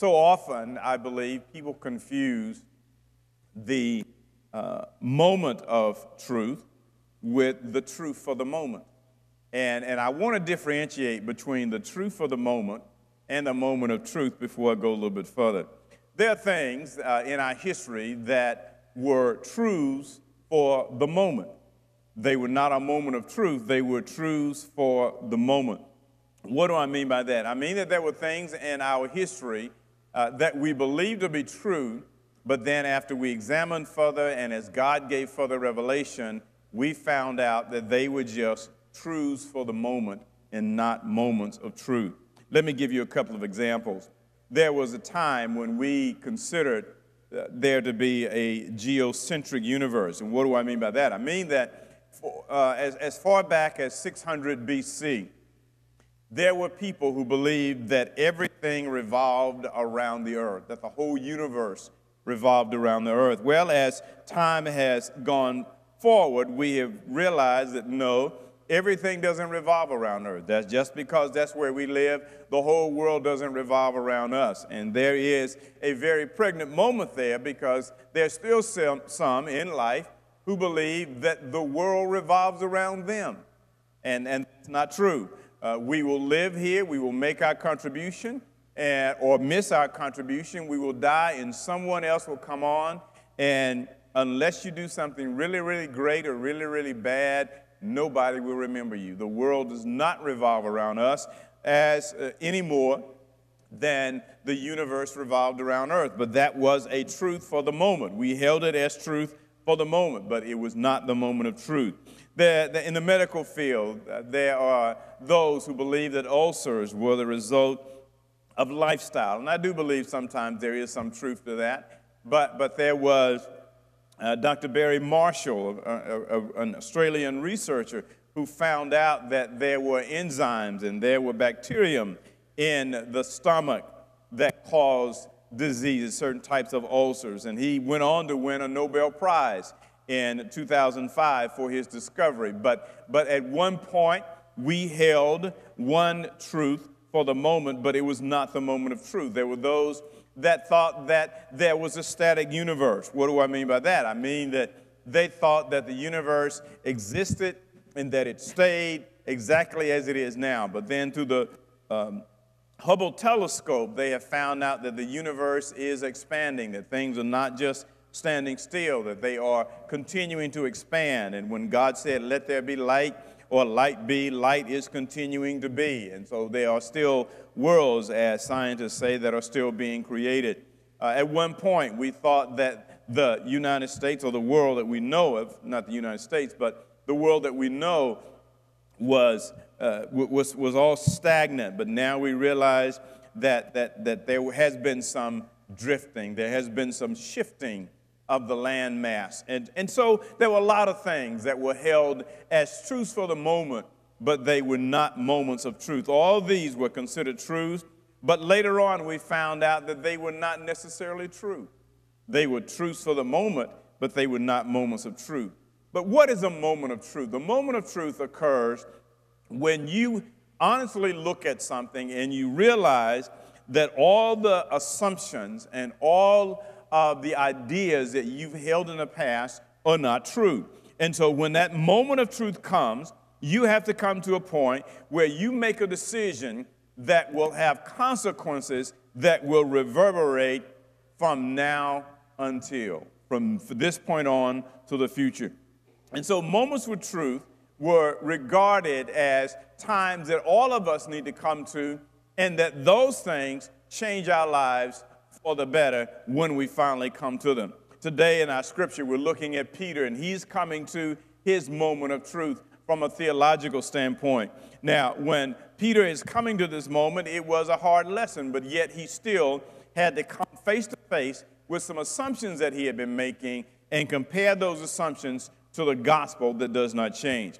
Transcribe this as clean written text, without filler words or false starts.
So often, I believe, people confuse the moment of truth with the truth for the moment. And I want to differentiate between the truth for the moment and the moment of truth before I go a little bit further. There are things in our history that were truths for the moment. They were not a moment of truth. They were truths for the moment. What do I mean by that? I mean that there were things in our history that we believed to be true, but then after we examined further and as God gave further revelation, we found out that they were just truths for the moment and not moments of truth. Let me give you a couple of examples. There was a time when we considered there to be a geocentric universe. And what do I mean by that? I mean that as far back as 600 BC, there were people who believed that everything revolved around the earth, that the whole universe revolved around the earth. Well, as time has gone forward, we have realized that no, everything doesn't revolve around earth. That's just because that's where we live. The whole world doesn't revolve around us. And there is a very pregnant moment there because there's still some in life who believe that the world revolves around them. And that's not true. We will live here. We will make our contribution or miss our contribution. We will die and someone else will come on. And unless you do something really, really great or really, really bad, nobody will remember you. The world does not revolve around us as any more than the universe revolved around earth. But that was a truth for the moment. We held it as truth for the moment, but it was not the moment of truth. In the medical field, there are those who believe that ulcers were the result of lifestyle. And I do believe sometimes there is some truth to that. But there was Dr. Barry Marshall, an Australian researcher, who found out that there were enzymes and there were bacterium in the stomach that caused diseases, certain types of ulcers. And he went on to win a Nobel Prize in 2005 for his discovery. But at one point, we held one truth for the moment, but it was not the moment of truth. There were those that thought that there was a static universe. What do I mean by that? I mean that they thought that the universe existed and that it stayed exactly as it is now. But then through the Hubble telescope, they have found out that the universe is expanding, that things are not just standing still, that they are continuing to expand. And when God said, let there be light, or light be, light is continuing to be. And so there are still worlds, as scientists say, that are still being created. At one point, we thought that the United States, or the world that we know of, not the United States, but the world that we know was all stagnant. But now we realize that there has been some drifting, there has been some shifting of the land mass. And so there were a lot of things that were held as truths for the moment, but they were not moments of truth. All these were considered truths, but later on we found out that they were not necessarily true. They were truths for the moment, but they were not moments of truth. But what is a moment of truth? The moment of truth occurs when you honestly look at something and you realize that all the assumptions and all of the ideas that you've held in the past are not true. And so when that moment of truth comes, you have to come to a point where you make a decision that will have consequences that will reverberate from now until, from this point on to the future. And so moments with truth were regarded as times that all of us need to come to, and that those things change our lives for the better when we finally come to them. Today in our scripture, we're looking at Peter, and he's coming to his moment of truth from a theological standpoint. Now, when Peter is coming to this moment, it was a hard lesson, but yet he still had to come face to face with some assumptions that he had been making and compare those assumptions to the gospel that does not change.